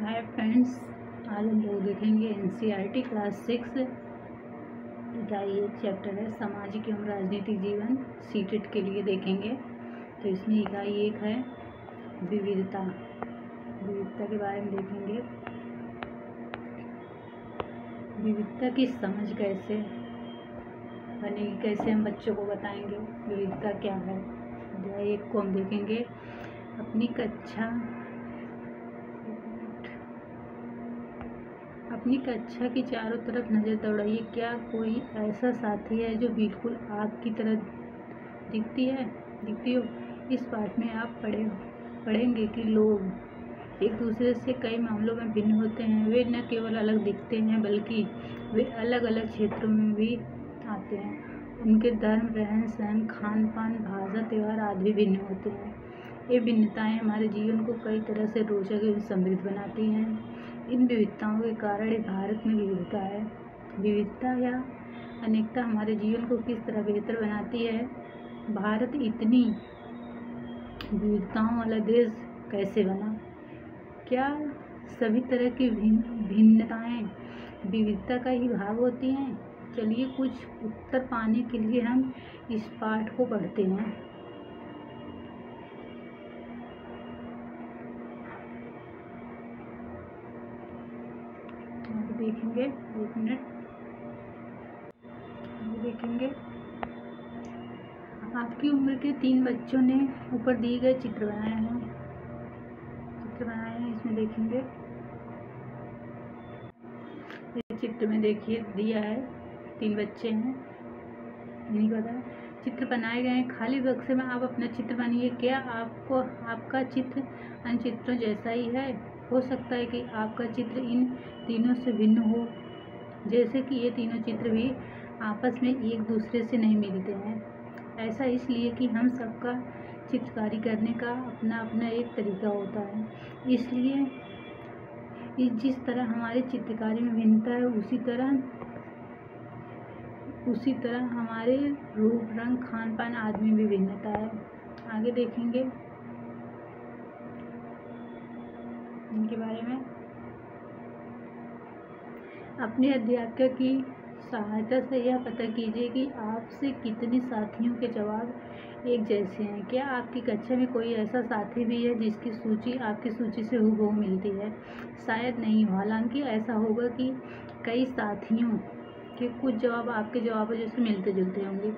Hi friends, आज हम लोग देखेंगे एनसीईआरटी क्लास 6 इकाई 1 चैप्टर है सामाजिक एवं राजनीतिक जीवन सीटेट के लिए देखेंगे। तो इसमें इकाई 1 है विविधता के बारे में देखेंगे। विविधता की समझ कैसे बनेगी, कैसे हम बच्चों को बताएंगे विविधता क्या है। अध्याय 1 को हम देखेंगे। अपनी कक्षा की चारों तरफ नज़र दौड़ाइए। क्या कोई ऐसा साथी है जो बिल्कुल आपकी तरह दिखती हो। इस पाठ में आप पढ़ेंगे कि लोग एक दूसरे से कई मामलों में भिन्न होते हैं। वे न केवल अलग दिखते हैं बल्कि वे अलग अलग क्षेत्रों में भी आते हैं। उनके धर्म, रहन सहन, खान पान, भाषा, त्यौहार आदि भी भिन्न होते हैं। ये भिन्नताएं हमारे जीवन को कई तरह से रोचक एवं समृद्ध बनाती हैं। इन विविधताओं के कारण भारत में विविधता है। विविधता या अनेकता हमारे जीवन को किस तरह बेहतर बनाती है। भारत इतनी विविधताओं वाला देश कैसे बना। क्या सभी तरह की भिन्नताएं विविधता का ही भाग होती हैं। चलिए कुछ उत्तर पाने के लिए हम इस पाठ को पढ़ते हैं। देखेंगे 1 मिनट देखेंगे। आपकी उम्र के 3 बच्चों ने ऊपर दिए गए चित्र बनाए हैं। इसमें देखेंगे। इस चित्र में देखिए दिया है 3 बच्चे हैं, नहीं पता। चित्र बनाए गए हैं। खाली बक्से में आप अपना चित्र बनाइए। क्या आपका चित्र अन्य चित्रों जैसा ही है। हो सकता है कि आपका चित्र इन तीनों से भिन्न हो, जैसे कि ये तीनों चित्र भी आपस में एक दूसरे से नहीं मिलते हैं। ऐसा इसलिए कि हम सबका चित्रकारी करने का अपना अपना एक तरीका होता है। इसलिए जिस तरह हमारी चित्रकारी में भिन्नता है उसी तरह हमारे रूप, रंग, खान पान आदि में भी भिन्नता है। आगे देखेंगे इनके बारे में। अपने अध्यापक की सहायता से यह पता कीजिए कि आपसे कितने साथियों के जवाब एक जैसे हैं। क्या आपकी कक्षा में कोई ऐसा साथी भी है जिसकी सूची आपकी सूची से हूबहू मिलती है। शायद नहीं हो। हालांकि ऐसा होगा कि कई साथियों के कुछ जवाब आपके जवाबों जैसे मिलते जुलते होंगे।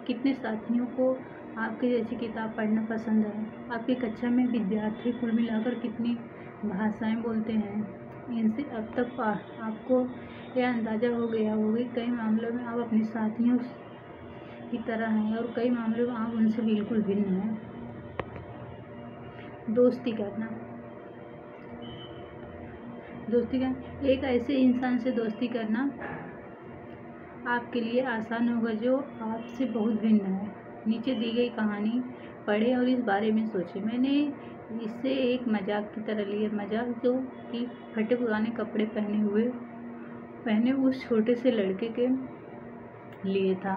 कितने साथियों को आपके जैसी किताब पढ़ना पसंद है। आपकी कक्षा में विद्यार्थी कुल मिलाकर कितनी भाषाएं बोलते हैं। इनसे अब तक आपको यह अंदाज़ा हो गया होगा कि कई मामलों में आप अपने साथियों की तरह हैं और कई मामलों में आप उनसे बिल्कुल भिन्न हैं। दोस्ती करना। एक ऐसे इंसान से दोस्ती करना आपके लिए आसान होगा जो आपसे बहुत भिन्न है। नीचे दी गई कहानी पढ़ें और इस बारे में सोचें। मैंने इसे एक मजाक की तरह लिया। मजाक जो कि फटे पुराने कपड़े पहने उस छोटे से लड़के के लिए था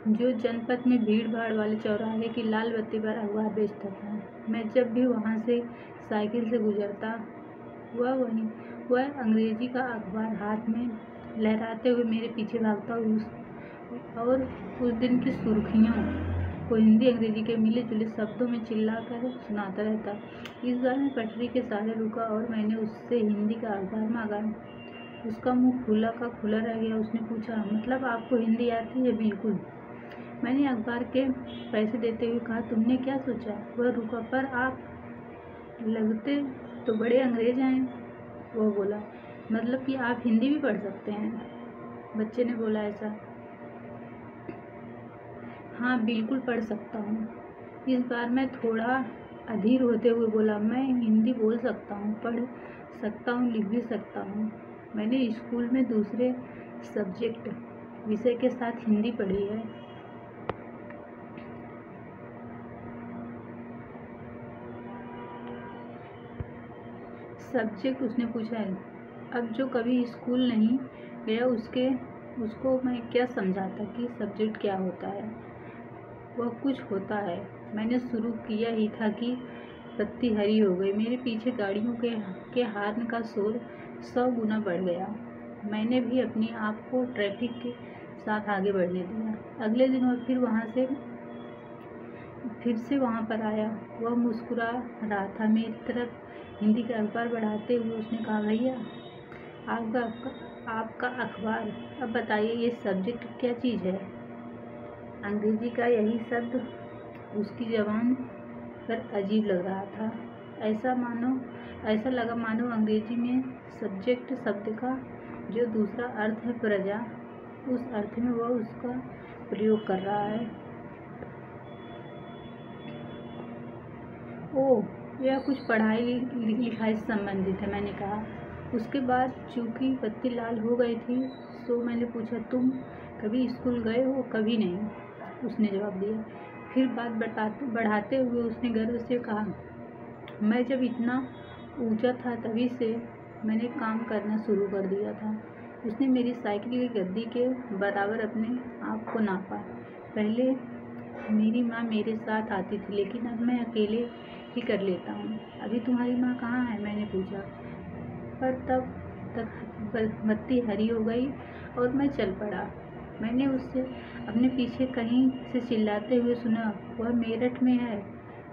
जो जनपद में भीड़ भाड़ वाले चौराहे की लाल बत्ती पर अखबार बेचता था। मैं जब भी वहाँ से साइकिल से गुजरता वह अंग्रेजी का अखबार हाथ में लहराते हुए मेरे पीछे भागता और उस दिन की सुर्खियों को हिंदी अंग्रेजी के मिले जुले शब्दों में चिल्लाकर सुनाता रहता। इस बार मैं पटरी के सहारे रुका और मैंने उससे हिंदी का अखबार मांगा। उसका मुंह खुला का खुला रह गया। उसने पूछा, मतलब आपको हिंदी आती है। बिल्कुल। मैंने अखबार के पैसे देते हुए कहा, तुमने क्या सोचा। वह रुका, पर आप लगते तो बड़े अंग्रेज हैं। वह बोला, मतलब कि आप हिंदी भी पढ़ सकते हैं। बच्चे ने बोला, ऐसा। हाँ, बिल्कुल पढ़ सकता हूँ। इस बार मैं थोड़ा अधीर होते हुए बोला, मैं हिंदी बोल सकता हूँ, पढ़ सकता हूँ, लिख भी सकता हूँ। मैंने स्कूल में दूसरे विषय के साथ हिंदी पढ़ी है। सब्जेक्ट उसने पूछा है। अब जो कभी स्कूल नहीं गया उसको मैं क्या समझाता कि सब्जेक्ट क्या होता है। वह कुछ होता है। मैंने शुरू किया ही था कि बत्ती हरी हो गई। मेरे पीछे गाड़ियों के हॉर्न का शोर 100 गुना बढ़ गया। मैंने भी अपने आप को ट्रैफिक के साथ आगे बढ़ने दिया। अगले दिन वह फिर से वहाँ पर आया। वह मुस्कुरा रहा था मेरी तरफ हिंदी का अखबार बढ़ाते हुए। उसने कहा, भैया आपका अखबार, अब बताइए ये सब्जेक्ट क्या चीज़ है। अंग्रेजी का यही शब्द उसकी ज़बान पर अजीब लग रहा था। ऐसा लगा मानो अंग्रेजी में सब्जेक्ट शब्द का जो दूसरा अर्थ है प्रजा, उस अर्थ में वह उसका प्रयोग कर रहा है। ओह, यह कुछ पढ़ाई लिखाई से संबंधित है, मैंने कहा। उसके बाद चूंकि बत्ती लाल हो गई थी, तो मैंने पूछा, तुम कभी स्कूल गए हो? कभी नहीं, उसने जवाब दिया। फिर बात बढ़ाते हुए उसने गर्व से कहा, मैं जब इतना ऊंचा था तभी से मैंने काम करना शुरू कर दिया था। उसने मेरी साइकिल की गद्दी के बराबर अपने आप को नापा। पहले मेरी माँ मेरे साथ आती थी, लेकिन अब मैं अकेले ही कर लेता हूँ। अभी तुम्हारी माँ कहाँ है? मैंने पूछा। पर तब तक बत्ती हरी हो गई और मैं चल पड़ा। मैंने उससे अपने पीछे कहीं से चिल्लाते हुए सुना, वह मेरठ में है,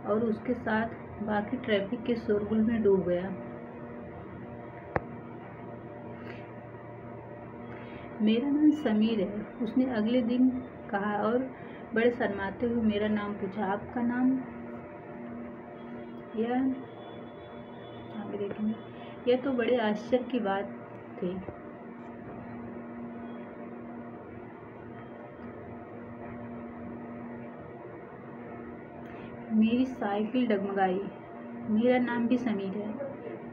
और उसके साथ बाकी ट्रैफिक के शोरगुल में डूब गया। मेरा नाम समीर है, उसने अगले दिन कहा और बड़े शर्माते हुए मेरा नाम पूछा। आपका नाम? यह तो बड़े आश्चर्य की बात थी। मेरी साइकिल डगमगाई। मेरा नाम भी समीर है,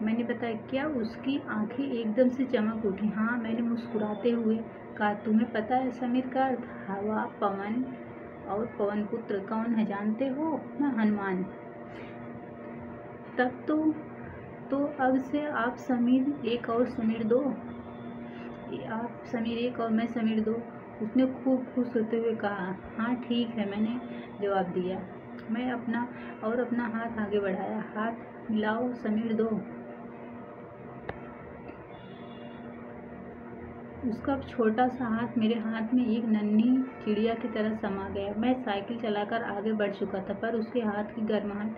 मैंने बताया। क्या? उसकी आंखें एकदम से चमक उठी। हाँ, मैंने मुस्कुराते हुए कहा। तुम्हें पता है समीर का अर्थ? हवा, पवन और पवन पुत्र कौन है जानते हो ना? हनुमान। तब तो अब से आप समीर एक और समीर दो। आप समीर एक और मैं समीर दो, उसने खूब खुश होते हुए कहा। हाँ ठीक है, मैंने जवाब दिया। मैं अपना हाथ आगे बढ़ाया। हाथ मिलाओ समीर दो। उसका छोटा सा हाथ मेरे हाथ में एक नन्ही चिड़िया की तरह समा गया। मैं साइकिल चलाकर आगे बढ़ चुका था, पर उसके हाथ की गर्माहट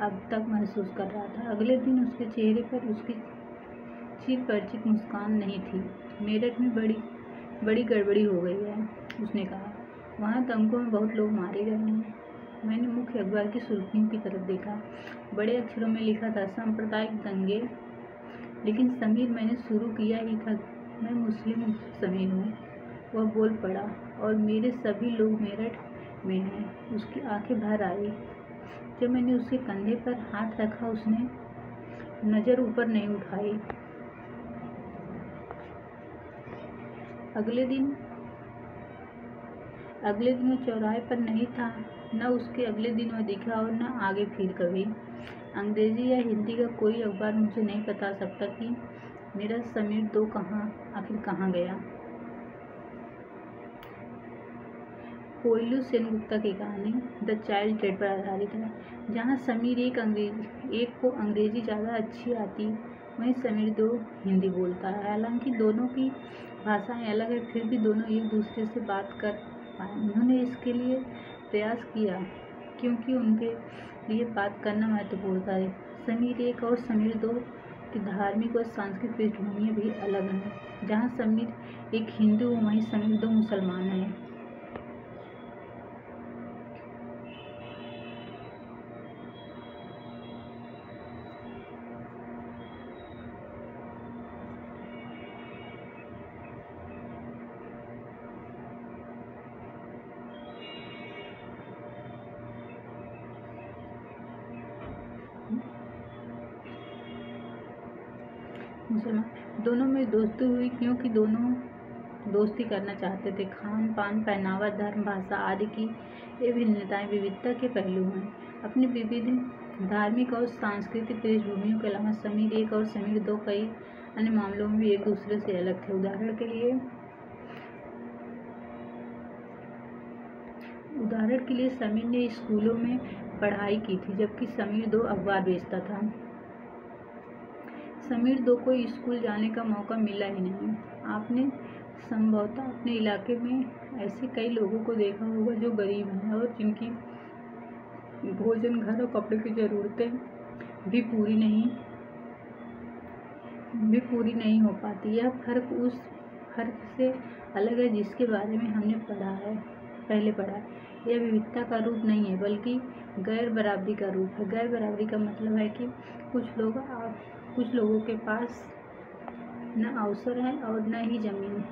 अब तक महसूस कर रहा था। अगले दिन उसके चेहरे पर उसकी चिरपरिचित मुस्कान नहीं थी। मेरठ में बड़ी गड़बड़ी हो गई है, उसने कहा। वहाँ दंगों में बहुत लोग मारे गए हैं। मैंने मुख्य अखबार की सुर्खियों की तरफ देखा। बड़े अक्षरों में लिखा था, सांप्रदायिक दंगे। लेकिन समीर, मैंने शुरू किया ही था। मैं मुस्लिम समीर हूँ। वह बोल पड़ा। और मेरे सभी लोग मेरठ में हैं। उसकी आंखें भर आई। जब मैंने उसके कंधे पर हाथ रखा, उसने नज़र ऊपर नहीं उठाई। अगले दिन वह चौराहे पर नहीं था। न उसके अगले दिन वह दिखा और न आगे फिर कभी। अंग्रेजी या हिंदी का कोई अखबार मुझे नहीं बता सकता कि मेरा समीर दो आखिर कहाँ गया। कोयलू सेनगुप्ता की कहानी द चाइल्ड डेड पर आधारित है, जहाँ समीर एक को अंग्रेजी ज़्यादा अच्छी आती, वहीं समीर दो हिंदी बोलता है। हालांकि दोनों की भाषाएं अलग है, फिर भी दोनों एक दूसरे से बात कर पाए। उन्होंने इसके लिए प्रयास किया क्योंकि उनके लिए बात करना महत्वपूर्ण था। समीर एक और समीर दो की धार्मिक और सांस्कृतिक पृष्ठभूमि भी अलग है। जहाँ समीर एक हिंदू, वहीं समीर दो मुसलमान हैं। मुसलमान दोनों में दोस्ती हुई क्योंकि दोनों दोस्ती करना चाहते थे। खान पान, पहनावा, धर्म, भाषा आदि की ये भिन्नताएं विविधता के पहलू हैं। अपनी विविध धार्मिक और सांस्कृतिक पृष्ठभूमियों के अलावा समीर एक और समीर दो कई अन्य मामलों में भी एक दूसरे से अलग थे। उदाहरण के लिए समीर ने स्कूलों में पढ़ाई की थी, जबकि समीर 2 अखबार बेचता था। समीर 2 को स्कूल जाने का मौका मिला ही नहीं। आपने संभवतः अपने इलाके में ऐसे कई लोगों को देखा होगा जो गरीब हैं और जिनकी भोजन, घर और कपड़े की ज़रूरतें भी पूरी नहीं हो पाती। यह फ़र्क उस फ़र्क से अलग है जिसके बारे में हमने पहले पढ़ा है। यह विविधता का रूप नहीं है, बल्कि गैर बराबरी का रूप है। गैर बराबरी का मतलब है कि कुछ लोगों के पास न अवसर है और न ही जमीन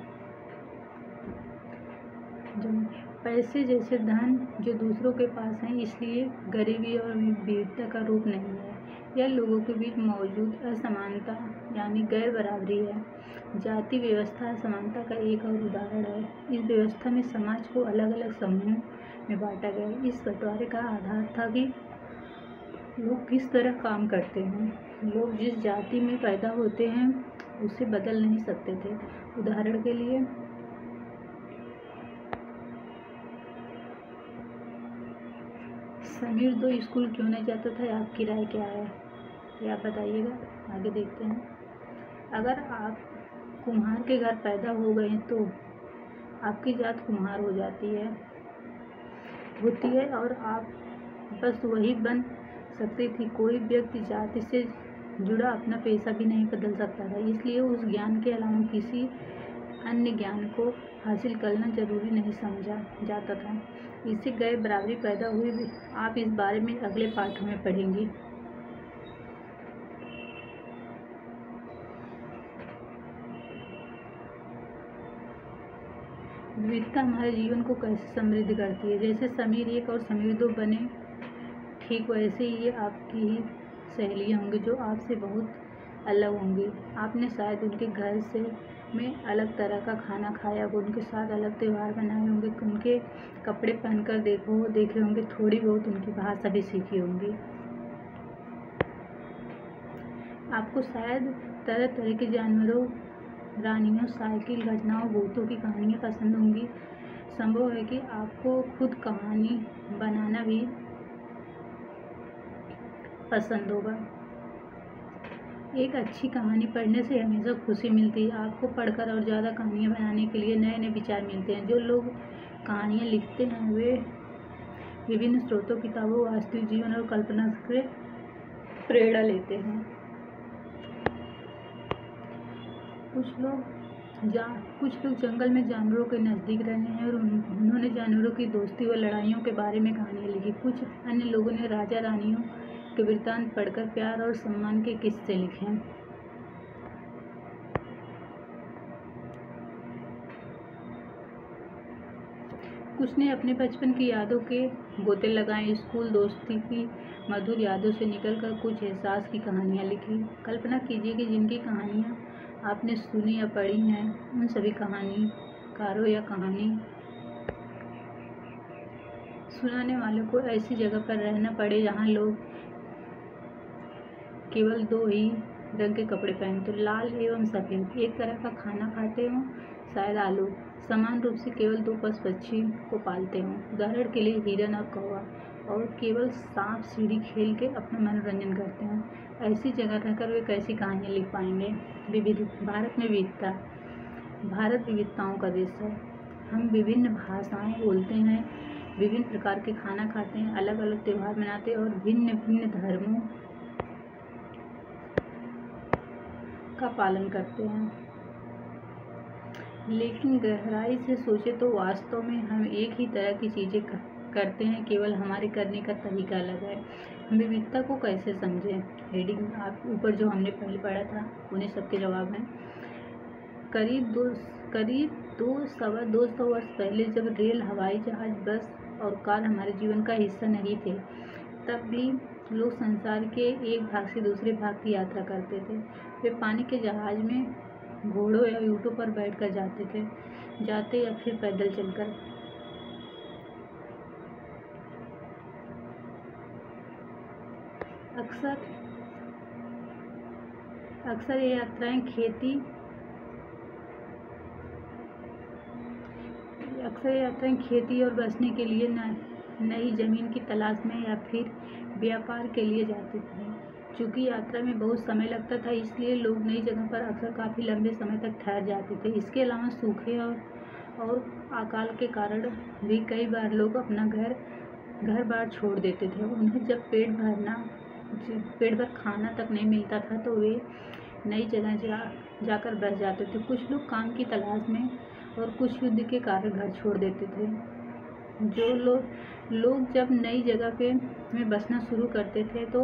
पैसे जैसे धन जो दूसरों के पास हैं। इसलिए गरीबी और विविधता का रूप नहीं है, यह लोगों के बीच मौजूद असमानता यानी गैर बराबरी है। जाति व्यवस्था असमानता का एक और उदाहरण है। इस व्यवस्था में समाज को अलग अलग समूहों में बांटा गया। इस बंटवारे का आधार था कि लोग किस तरह काम करते हैं। लोग जिस जाति में पैदा होते हैं उसे बदल नहीं सकते थे। उदाहरण के लिए समीर 2 स्कूल क्यों नहीं जाता था? आपकी राय क्या है, ये आप बताइएगा। आगे देखते हैं। अगर आप कुम्हार के घर पैदा हो गए तो आपकी जात कुम्हार होती है और आप बस वही बन सकती थी। कोई व्यक्ति जाति से जुड़ा अपना पेशा भी नहीं बदल सकता था, इसलिए उस ज्ञान के अलावा किसी अन्य ज्ञान को हासिल करना जरूरी नहीं समझा जाता था। इससे गैर बराबरी पैदा हुई। आप इस बारे में अगले पाठों में पढ़ेंगी। विविधता हमारे जीवन को कैसे समृद्ध करती है। जैसे समीर 1 और समीर 2 बने, ठीक वैसे ही ये आपकी ही सहेलियाँ होंगी जो आपसे बहुत अलग होंगी। आपने शायद उनके घर से में अलग तरह का खाना खाया होगा, उनके साथ अलग त्यौहार मनाए होंगे, उनके कपड़े पहनकर देखे होंगे, थोड़ी बहुत उनकी भाषा भी सीखी होंगी। आपको शायद तरह तरह के जानवरों, रानियों, साइकिल, घटनाओं, भूतों की कहानियाँ पसंद होंगी। संभव है कि आपको खुद कहानी बनाना भी पसंद होगा। एक अच्छी कहानी पढ़ने से हमेशा खुशी मिलती है। आपको पढ़कर और ज़्यादा कहानियाँ बनाने के लिए नए नए विचार मिलते हैं। जो लोग कहानियाँ लिखते हैं वे विभिन्न स्रोतों, किताबों, वास्तविक जीवन और कल्पना से प्रेरणा लेते हैं। कुछ लोग जंगल में जानवरों के नज़दीक रहे हैं और उन्होंने जानवरों की दोस्ती व लड़ाइयों के बारे में कहानियाँ लिखी। कुछ अन्य लोगों ने राजा रानियों के वृत्तांत पढ़कर प्यार और सम्मान के किस्से लिखे हैं। कुछ ने अपने बचपन की यादों के गोते लगाए। स्कूल दोस्ती की मधुर यादों से निकलकर कुछ एहसास की कहानियाँ लिखी। कल्पना कीजिए कि जिनकी कहानियाँ आपने सुनी या पढ़ी हैं, उन सभी कहानीकारों या कहानी सुनाने वालों को ऐसी जगह पर रहना पड़े जहाँ लोग केवल 2 ही रंग के कपड़े पहनते, लाल एवं सफ़ेद, एक तरह का खाना खाते हों, शायद आलू, समान रूप से केवल 2 पशु पक्षी को पालते हों, उदाहरण के लिए हिरन और कौवा, और केवल सांप सीढ़ी खेल के अपना मनोरंजन करते हों। ऐसी जगह रहकर वे कैसी कहानियाँ लिख पाएंगे। भारत में विविधता। भारत विविधताओं का देश है। हम विभिन्न भाषाएं बोलते हैं, विभिन्न प्रकार के खाना खाते हैं, अलग अलग त्यौहार मनाते हैं और भिन्न भिन्न धर्मों का पालन करते हैं। लेकिन गहराई से सोचे तो वास्तव में हम एक ही तरह की चीज़ें करते हैं, केवल हमारे करने का तरीका अलग है। हम विविधता को कैसे समझें? रीडिंग आप ऊपर जो हमने पहले पढ़ा था उन्हें सबके जवाब हैं। करीब 200 वर्ष पहले जब रेल, हवाई जहाज, बस और कार हमारे जीवन का हिस्सा नहीं थे, तब भी लोग संसार के एक भाग से दूसरे भाग की यात्रा करते थे। वे पानी के जहाज में घोड़ों या ऊँटों पर बैठकर जाते या फिर पैदल चलकर। अक्सर ये यात्राएं खेती और बसने के लिए नई जमीन की तलाश में या फिर व्यापार के लिए जाते थे। चूँकि यात्रा में बहुत समय लगता था, इसलिए लोग नई जगह पर अक्सर काफ़ी लंबे समय तक ठहर जाते थे। इसके अलावा सूखे और अकाल के कारण भी कई बार लोग अपना घर बार छोड़ देते थे। उन्हें जब पेट भर खाना तक नहीं मिलता था तो वे नई जगह जाकर बस जाते थे। कुछ लोग काम की तलाश में और कुछ युद्ध के कारण घर छोड़ देते थे। जो लोग जब नई जगह में बसना शुरू करते थे तो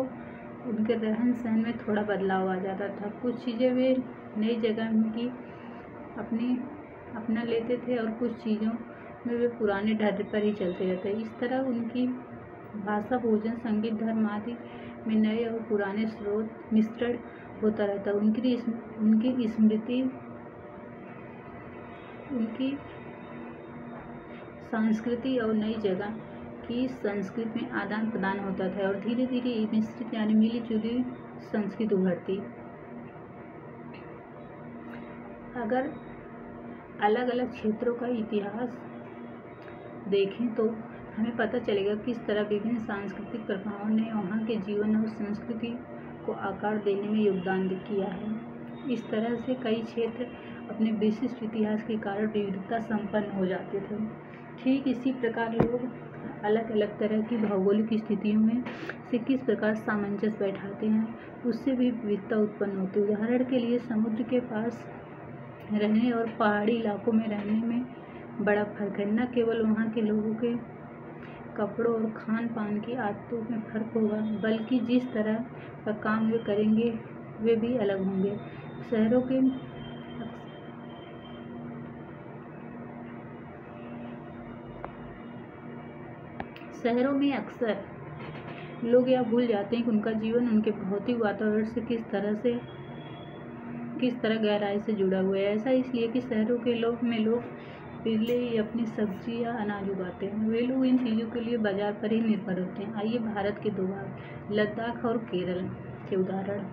उनके रहन सहन में थोड़ा बदलाव आ जाता था। कुछ चीज़ें वे नई जगह की अपना लेते थे और कुछ चीज़ों में वे पुराने ढर्रे पर ही चलते रहते। इस तरह उनकी भाषा, भोजन, संगीत, धर्म आदि में नए और पुराने स्रोत मिश्रण होता रहता। उनकी संस्कृति और नई जगह की संस्कृति में आदान प्रदान होता था और धीरे धीरे मिश्रित यानी मिली जुली संस्कृति उभरती। अगर अलग अलग क्षेत्रों का इतिहास देखें तो हमें पता चलेगा किस तरह विभिन्न सांस्कृतिक प्रभावों ने वहाँ के जीवन और संस्कृति को आकार देने में योगदान किया है। इस तरह से कई क्षेत्र अपने विशिष्ट इतिहास के कारण विविधता संपन्न हो जाते थे। ठीक इसी प्रकार लोग अलग अलग तरह की भौगोलिक स्थितियों में से किस प्रकार सामंजस्य बैठाते हैं, उससे भी विविधता उत्पन्न होती है। उदाहरण के लिए समुद्र के पास रहने और पहाड़ी इलाकों में रहने में बड़ा फर्क है। न केवल वहाँ के लोगों के कपड़ों और खान पान की आदतों में फर्क होगा, बल्कि जिस तरह का काम वे करेंगे वे भी अलग होंगे। शहरों में अक्सर लोग यह भूल जाते हैं कि उनका जीवन उनके भौतिक वातावरण से किस तरह गहराई से जुड़ा हुआ है। ऐसा इसलिए कि शहरों के लोग पहले ही अपनी सब्जी या अनाज उगाते हैं। वे लोग इन चीज़ों के लिए बाजार पर ही निर्भर होते हैं। आइए भारत के दो भाग, लद्दाख और केरल के उदाहरण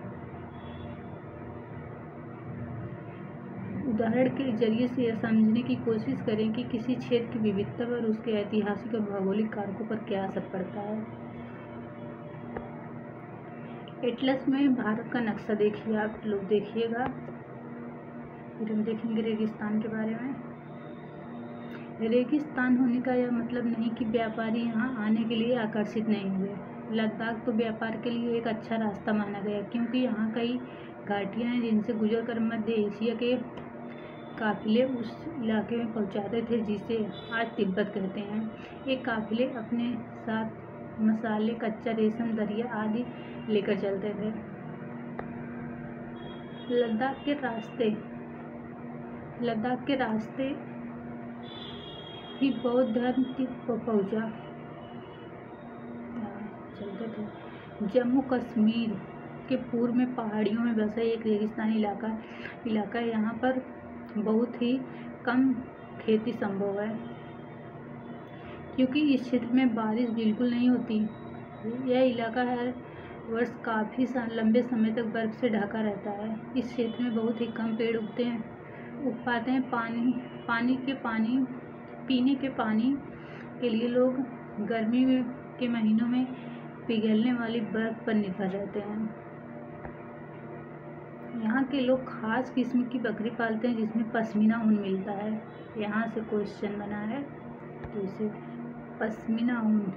के जरिए से यह समझने की कोशिश करें कि किसी क्षेत्र की विविधता पर उसके ऐतिहासिक और भौगोलिक कारकों पर क्या असर पड़ता है। एटलस में भारत का नक्शा देखिए, आप लोग देखिएगा। फिर हम देखेंगे रेगिस्तान के बारे में। रेगिस्तान होने का यह मतलब नहीं कि व्यापारी यहाँ आने के लिए आकर्षित नहीं हुए। लद्दाख तो व्यापार के लिए एक अच्छा रास्ता माना गया, क्योंकि यहाँ कई घाटियाँ हैं जिनसे गुजरकर मध्य एशिया के काफिले उस इलाके में पहुँचाते थे जिसे आज तिब्बत कहते हैं। एक काफिले अपने साथ मसाले, कच्चा रेशम, दरिया आदि लेकर चलते थे। लद्दाख के रास्ते ही बौद्ध धर्म पहुँचा चलते थे। जम्मू कश्मीर के पूर्व में पहाड़ियों में बसा एक रेगिस्तानी इलाका है। यहाँ पर बहुत ही कम खेती संभव है, क्योंकि इस क्षेत्र में बारिश बिल्कुल नहीं होती। यह इलाका हर वर्ष काफ़ी लंबे समय तक बर्फ से ढका रहता है। इस क्षेत्र में बहुत ही कम पेड़ उग पाते हैं। पीने के पानी के लिए लोग गर्मी के महीनों में पिघलने वाली बर्फ पर निर्भर रहते हैं। यहाँ के लोग खास किस्म की बकरी पालते हैं जिसमें पश्मीना ऊन मिलता है। यहाँ से क्वेश्चन बना है तो इसे पश्मीना ऊन,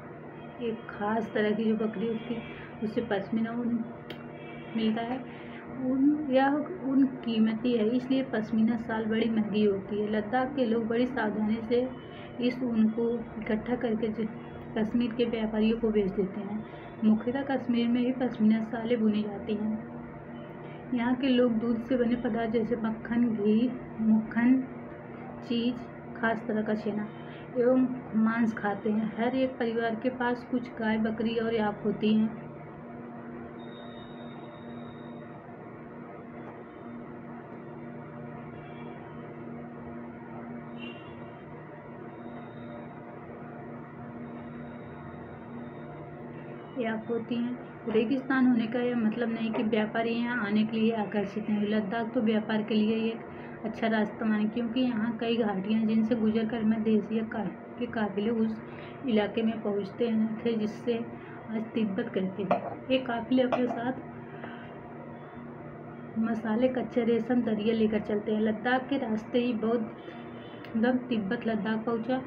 एक खास तरह की जो बकरी उससे पश्मीना ऊन मिलता है। यह ऊन कीमती है, इसलिए पश्मीना शाल बड़ी महंगी होती है। लद्दाख के लोग बड़ी सावधानी से इस ऊन को इकट्ठा करके कश्मीर के व्यापारियों को बेच देते हैं। मुख्यतः कश्मीर में ही पश्मीना शालें बुनी जाती हैं। यहाँ के लोग दूध से बने पदार्थ जैसे मक्खन, घी, मक्खन, चीज़, खास तरह का छेना एवं मांस खाते हैं। हर एक परिवार के पास कुछ गाय, बकरी और याक होती हैं। रेगिस्तान होने का यह मतलब नहीं कि व्यापारी यहाँ आने के लिए आकर्षित नहीं। लद्दाख तो व्यापार के लिए एक अच्छा रास्ता माने, क्योंकि यहाँ कई घाटियाँ जिनसे गुजर कर मध्य एशिया के काफिले उस इलाके में पहुँचते थे जिससे आज तिब्बत कहते हैं। ये काफिले अपने साथ मसाले, कच्चे रेशम, दरिया लेकर चलते हैं। लद्दाख के रास्ते ही बौद्ध धर्म तिब्बत लद्दाख पहुँचा।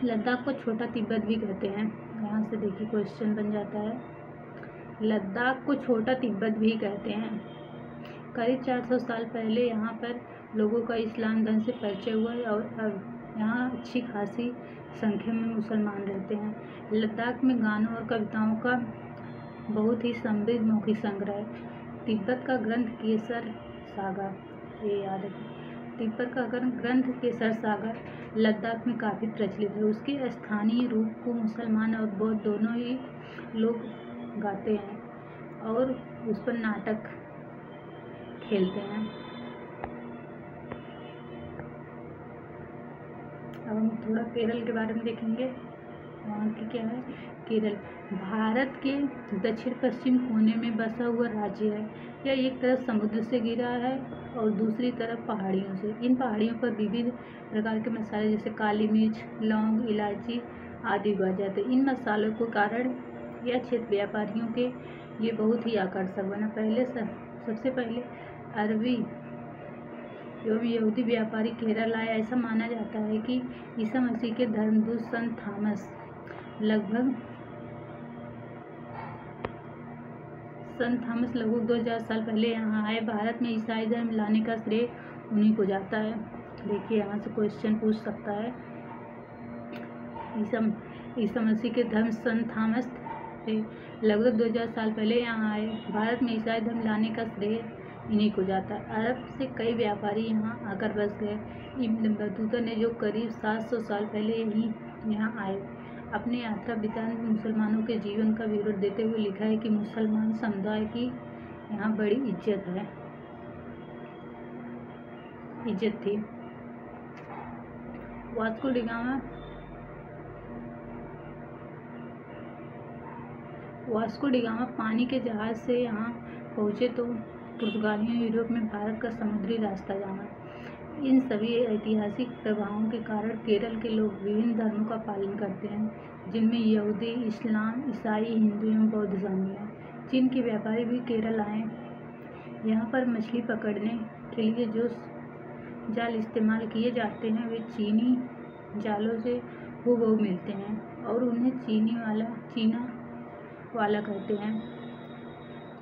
लद्दाख को छोटा तिब्बत भी कहते हैं। यहाँ से देखिए क्वेश्चन बन जाता है, लद्दाख को छोटा तिब्बत भी कहते हैं। करीब 400 साल पहले यहाँ पर लोगों का इस्लाम धर्म से परिचय हुआ और अब यहाँ अच्छी खासी संख्या में मुसलमान रहते हैं। लद्दाख में गानों और कविताओं का बहुत ही समृद्ध मौखिक संग्रह है। तिब्बत का ग्रंथ केसर सागर, ये याद रखें, तिब्बत का ग्रंथ केसर सागर लद्दाख में काफ़ी प्रचलित है। उसके स्थानीय रूप को मुसलमान और बौद्ध दोनों ही लोग गाते हैं और उस पर नाटक खेलते हैं। अब हम थोड़ा केरल के बारे में देखेंगे। वहाँ की क्या है, केरल भारत के दक्षिण पश्चिम कोने में बसा हुआ राज्य है। यह एक तरफ समुद्र से घिरा है और दूसरी तरफ पहाड़ियों से। इन पहाड़ियों पर विविध प्रकार के मसाले जैसे काली मिर्च, लौंग, इलायची आदि उगाए जाते हैं। इन मसालों के कारण यह क्षेत्र व्यापारियों के लिए बहुत ही आकर्षक बना। सबसे पहले अरबी एवं यहूदी व्यापारी केरल आए। ऐसा माना जाता है कि ईसा मसीह के धर्मदूत संत थॉमस लगभग 2000 साल पहले यहाँ आए। भारत में ईसाई धर्म लाने का श्रेय उन्हीं को जाता है। देखिए यहाँ से क्वेश्चन पूछ सकता है, ईसा मसीह के धर्म संत थॉमस लगभग 2000 साल पहले यहाँ आए। भारत में ईसाई धर्म लाने का श्रेय इन्हीं को जाता है। अरब से कई व्यापारी यहाँ आकर बस गए। इब्न बतूता ने जो करीब 700 साल पहले यहाँ आए, अपनी यात्रा बिताने मुसलमानों के जीवन का विवरण देते हुए लिखा है कि मुसलमान समुदाय की यहाँ बड़ी इज्जत थी। वास्को डिगामा पानी के जहाज से यहाँ पहुँचे तो पुर्तगालियों ने यूरोप में भारत का समुद्री रास्ता जाना। इन सभी ऐतिहासिक प्रभावों के कारण केरल के लोग विभिन्न धर्मों का पालन करते हैं, जिनमें यहूदी, इस्लाम, ईसाई, हिंदू एवं बौद्ध शामिल हैं। चीन के व्यापारी भी केरल आए। यहाँ पर मछली पकड़ने के लिए जो जाल इस्तेमाल किए जाते हैं वे चीनी जालों से हूबहू मिलते हैं और उन्हें चीना वाला कहते हैं।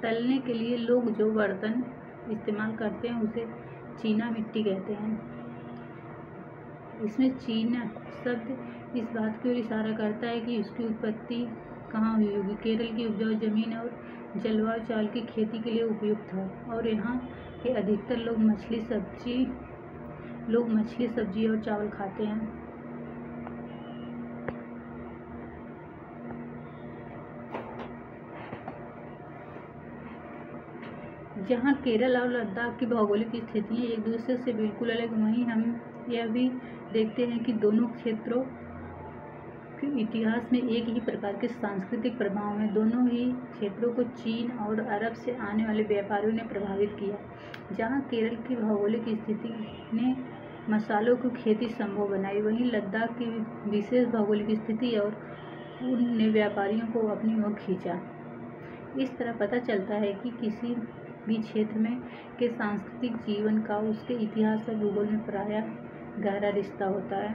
तलने के लिए लोग जो बर्तन इस्तेमाल करते हैं उसे चीना मिट्टी कहते हैं। इसमें चीना शब्द इस बात की ओर इशारा करता है कि इसकी उत्पत्ति कहाँ हुई होगी। केरल की उपजाऊ जमीन और जलवायु चावल की खेती के लिए उपयुक्त है और यहाँ के अधिकतर लोग मछली, सब्जी और चावल खाते हैं। जहाँ केरल और लद्दाख की भौगोलिक स्थितियाँ एक दूसरे से बिल्कुल अलग, वहीं हम यह भी देखते हैं कि दोनों क्षेत्रों के इतिहास में एक ही प्रकार के सांस्कृतिक प्रभाव हैं। दोनों ही क्षेत्रों को चीन और अरब से आने वाले व्यापारियों ने प्रभावित किया। जहाँ केरल की भौगोलिक स्थिति ने मसालों की खेती संभव बनाई, वहीं लद्दाख की विशेष भौगोलिक स्थिति और उनने व्यापारियों को अपनी ओर खींचा। इस तरह पता चलता है कि किसी भी क्षेत्र में के सांस्कृतिक जीवन का उसके इतिहास और भूगोल में प्रायः गहरा रिश्ता होता है।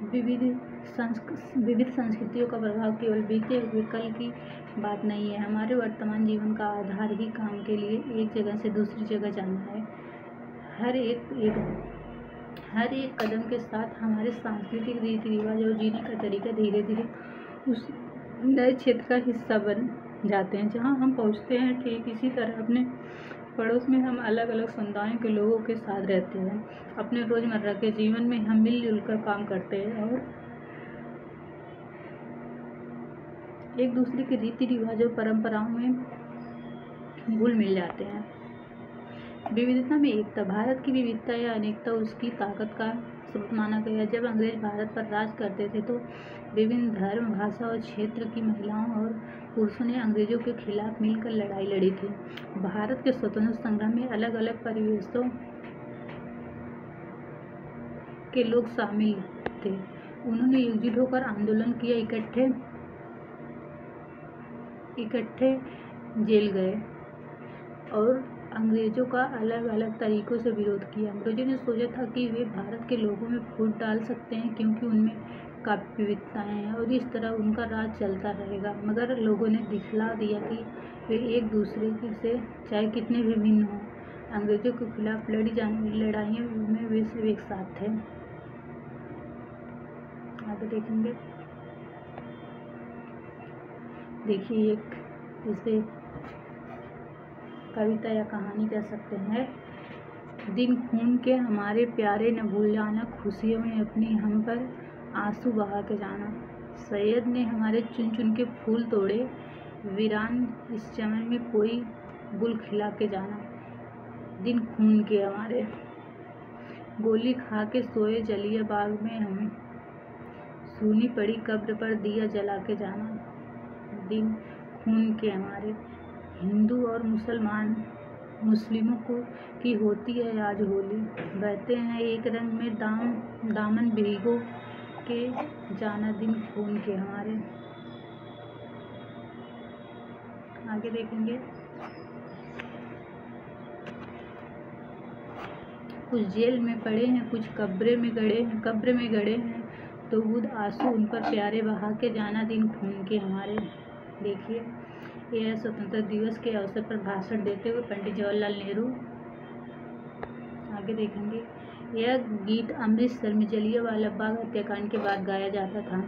विविध संस्कृतियों का प्रभाव केवल बीते हुए कल की बात नहीं है। हमारे वर्तमान जीवन का आधार ही काम के लिए एक जगह से दूसरी जगह जाना है। हर एक कदम के साथ हमारे सांस्कृतिक रीति रिवाज और जीने का तरीका धीरे धीरे उस नए क्षेत्र का हिस्सा बन जाते हैं जहां हम पहुंचते हैं। ठीक इसी तरह अपने पड़ोस में हम अलग अलग समुदायों के लोगों के साथ रहते हैं। अपने रोज़मर्रा के जीवन में हम मिलजुल कर काम करते हैं और एक दूसरे के रीति रिवाज और परंपराओं में घुल मिल जाते हैं। विविधता में एकता। भारत की विविधता या अनेकता उसकी ताकत का स्रोत माना गया। जब अंग्रेज भारत पर राज करते थे तो विभिन्न धर्म, भाषा और क्षेत्र की महिलाओं और पुरुषों ने अंग्रेजों के खिलाफ मिलकर लड़ाई लड़ी थी। भारत के स्वतंत्रता संग्राम में अलग अलग परिवेशों के लोग शामिल थे। उन्होंने एकजुट होकर आंदोलन किया, इकट्ठे जेल गए और अंग्रेजों का अलग अलग तरीकों से विरोध किया। अंग्रेजों ने सोचा था कि वे भारत के लोगों में फूट डाल सकते हैं क्योंकि उनमें काफ़ी विविधताएं हैं और इस तरह उनका राज चलता रहेगा, मगर लोगों ने दिखला दिया कि वे एक दूसरे से चाहे कितने भी भिन्न हों, अंग्रेजों के खिलाफ लड़ी जाने लड़ाइयों में वे सब एक साथ थे। आगे देखेंगे। देखिए, एक इसे कविता या कहानी कह सकते हैं। दिन खून के हमारे प्यारे न भूल जाना, खुशियों में अपनी हम पर आंसू बहा के जाना। सैयद ने हमारे चुन चुन के फूल तोड़े, वीरान इस चमन में कोई गुल खिला के जाना। दिन खून के हमारे, गोली खा के सोए जलिया बाग में हम, सूनी पड़ी कब्र पर दिया जला के जाना। दिन खून के हमारे, हिंदू और मुस्लिमों की होती है आज होली, बहते हैं एक रंग में दामन भिगो के जाना। दिन खून के हमारे। आगे देखेंगे। कुछ जेल में पड़े हैं, कुछ कब्र में गड़े हैं, तो खुद आंसू उन पर प्यारे बहा के जाना। दिन खून के हमारे। देखिए, यह स्वतंत्रता दिवस के अवसर पर भाषण देते हुए पंडित जवाहरलाल नेहरू। आगे देखेंगे। यह गीत अमृतसर में जलियांवाला बाग हत्याकांड के बाद गाया जाता था।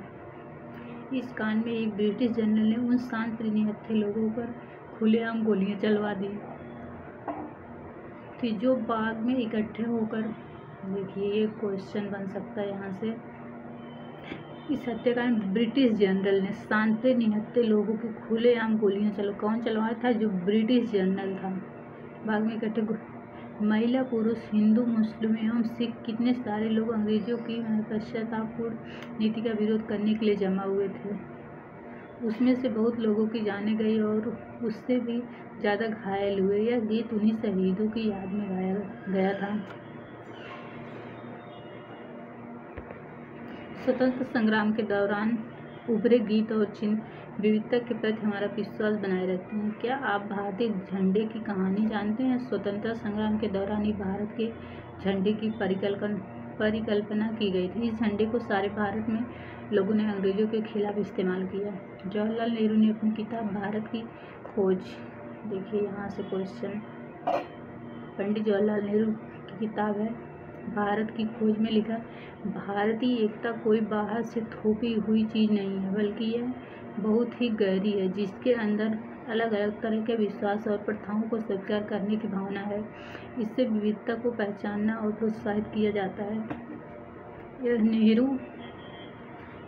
इस कांड में एक ब्रिटिश जनरल ने उन शांत निहत्थे लोगों पर खुलेआम गोलियां चलवा दी थी जो बाग में इकट्ठे होकर। देखिए, ये क्वेश्चन बन सकता है यहाँ से। इस हत्याकांड में ब्रिटिश जनरल ने शांत निहत्थे लोगों की खुलेआम गोलियां कौन चलवाया था? जो ब्रिटिश जनरल था। बाग में इकट्ठे महिला, पुरुष, हिंदू, मुस्लिम एवं सिख, कितने सारे लोग अंग्रेजों की पश्चातापपूर्ण नीति का विरोध करने के लिए जमा हुए थे। उसमें से बहुत लोगों की जानें गई और उससे भी ज़्यादा घायल हुए। यह गीत उन्हीं शहीदों की याद में गाया गया था। स्वतंत्रता संग्राम के दौरान उभरे गीत और चिन्ह विविधता के प्रति हमारा विश्वास बनाए रखते हैं। क्या आप भारतीय झंडे की कहानी जानते हैं? स्वतंत्रता संग्राम के दौरान ही भारत के झंडे की परिकल्पना की गई थी। इस झंडे को सारे भारत में लोगों ने अंग्रेजों के खिलाफ इस्तेमाल किया। जवाहरलाल नेहरू ने अपनी किताब भारत की खोज, देखिए यहाँ से क्वेश्चन, पंडित जवाहरलाल नेहरू की किताब है भारत की खोज में लिखा, भारतीय एकता कोई बाहर से थोपी हुई चीज़ नहीं है, बल्कि यह बहुत ही गहरी है, जिसके अंदर अलग अलग तरह के विश्वास और प्रथाओं को स्वीकार करने की भावना है। इससे विविधता को पहचानना और प्रोत्साहित किया जाता है। यह नेहरू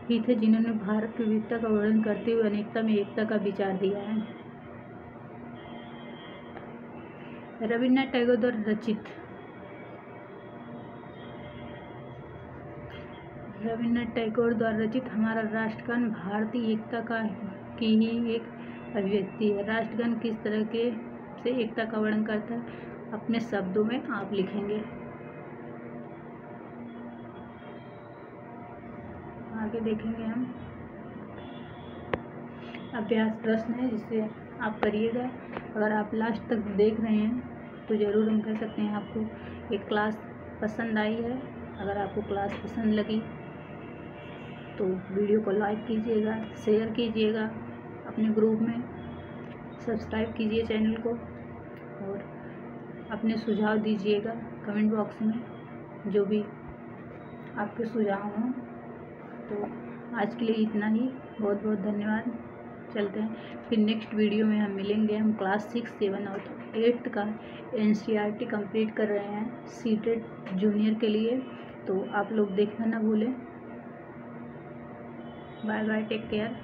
ही थे जिन्होंने भारत की विविधता का वर्णन करते हुए अनेकता में एकता का विचार दिया है। रविन्द्रनाथ टैगोर द्वारा रचित हमारा राष्ट्रगान भारतीय एकता की ही एक अभिव्यक्ति है। राष्ट्रगान किस तरह से एकता का वर्णन करता है, अपने शब्दों में आप लिखेंगे। आगे देखेंगे हम अभ्यास प्रश्न है जिससे आप करिएगा। अगर आप लास्ट तक देख रहे हैं तो ज़रूर हम कह सकते हैं आपको एक क्लास पसंद आई है। अगर आपको क्लास पसंद लगी तो वीडियो को लाइक कीजिएगा, शेयर कीजिएगा, अपने ग्रुप में सब्सक्राइब कीजिए चैनल को और अपने सुझाव दीजिएगा कमेंट बॉक्स में, जो भी आपके सुझाव हों। तो आज के लिए इतना ही, बहुत बहुत धन्यवाद। चलते हैं फिर नेक्स्ट वीडियो में हम मिलेंगे। हम क्लास 6, 7 और 8 का NCERT कंप्लीट कर रहे हैं सीटेट जूनियर के लिए, तो आप लोग देखना ना भूलें। Bye bye, take care.